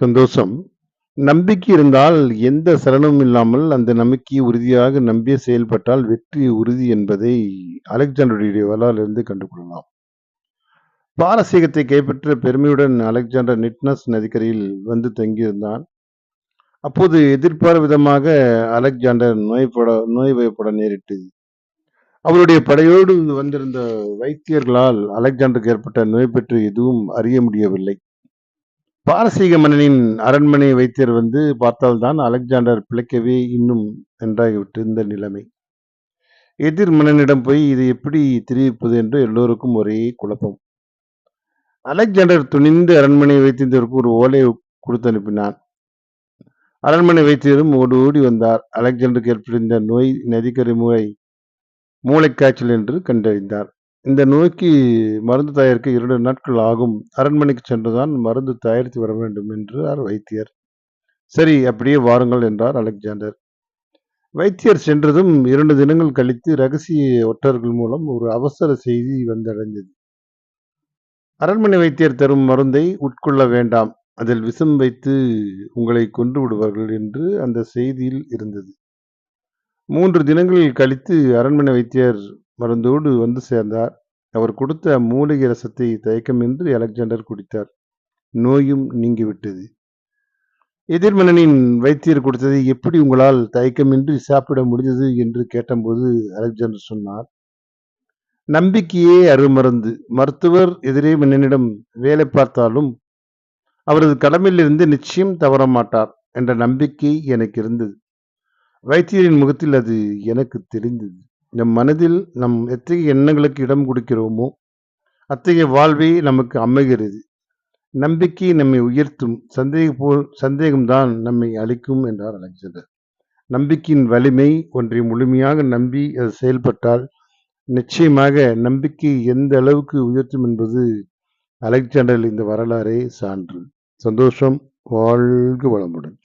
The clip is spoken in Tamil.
சந்தோஷம். நம்பிக்கை இருந்தால் எந்த சலனமும் இல்லாமல் அந்த நம்பிக்கையை உறுதியாக நம்பியே செயல்பட்டால் வெற்றி உறுதி என்பதை அலெக்சாண்டருடைய வரலாறிலிருந்து கண்டுகொள்ளலாம். பாரசீகத்தை கைப்பற்ற பெருமையுடன் அலெக்சாண்டர் நிட்னஸ் நதிக்கரையில் வந்து தங்கியிருந்தான். அப்போது எதிர்பாராத விதமாக அலெக்சாண்டர் நோய்வாய்ப்பட நேரிட்டது. அவருடைய படையோடு வந்திருந்த வைத்தியர்களால் அலெக்சாண்டருக்கு ஏற்பட்ட நோய் பற்றி எதுவும் அறிய முடியவில்லை. பாரசீக மன்னனின் அரண்மனை வைத்தியர் வந்து பார்த்தால்தான் அலெக்சாண்டர் பிழைக்கவே இன்னும் நன்றாகிவிட்டிருந்த நிலைமை. எதிர் மன்னனிடம் போய் இதை எப்படி தெரிவிப்பது என்று எல்லோருக்கும் ஒரே குழப்பம். அலெக்சாண்டர் துணிந்து அரண்மனை வைத்தியருக்கு ஒரு ஓலை கொடுத்து அனுப்பினான். அரண்மனை வைத்தியரும் ஓடி வந்தார். அலெக்சாண்டருக்கு ஏற்பட்டிருந்த நோய் நதிக்கரை மூளைக்காய்ச்சல் என்று கண்டறிந்தார். இந்த நோய்க்கு மருந்து தயாரிக்க 2 நாட்கள் ஆகும். அரண்மனைக்கு சென்றுதான் மருந்து தயாரித்து வர வேண்டும் என்றார் வைத்தியர். சரி, அப்படியே வாருங்கள் என்றார் அலெக்சாண்டர். வைத்தியர் சென்றதும் 2 தினங்கள் கழித்து ரகசிய ஒற்றர்கள் மூலம் ஒரு அவசர செய்தி வந்தடைந்தது. அரண்மனை வைத்தியர் தரும் மருந்தை உட்கொள்ள வேண்டாம், அதில் விஷம் வைத்து உங்களை கொன்று விடுவார்கள் என்று அந்த செய்தியில் இருந்தது. 3 தினங்கள் கழித்து அரண்மனை வைத்தியர் மருந்தோடு வந்து சேர்ந்தார். அவர் கொடுத்த மூலிகை ரசத்தை தயக்கமின்றி அலெக்சாண்டர் குடித்தார். நோயும் நீங்கிவிட்டது. எதிர்மன்னனின் வைத்தியர் கொடுத்ததை எப்படி உங்களால் தயக்கமின்றி சாப்பிட முடிந்தது என்று கேட்டபோது அலெக்சாண்டர் சொன்னார், நம்பிக்கையே அருமருந்து. மருத்துவர் எதிரே மன்னனிடம் வேலை பார்த்தாலும் அவரது கடமையிலிருந்து நிச்சயம் தவற மாட்டார் என்ற நம்பிக்கை எனக்கு இருந்தது. வைத்தியரின் முகத்தில் அது எனக்கு தெரிந்தது. நம் மனதில் நம் எத்தகைய எண்ணங்களுக்கு இடம் கொடுக்கிறோமோ அத்தகைய வாழ்வே நமக்கு அமைகிறது. நம்பிக்கை நம்மை உயர்த்தும், சந்தேகம்தான் நம்மை அழிக்கும் என்றார் அலெக்சாண்டர். நம்பிக்கையின் வலிமை ஒன்றை முழுமையாக நம்பி அது செயல்பட்டால் நிச்சயமாக நம்பிக்கை எந்த அளவுக்கு உயர்த்தும் என்பது அலெக்சாண்டர் இந்த வரலாறே சான்று. சந்தோஷம். வாழ்க வளமுடன்.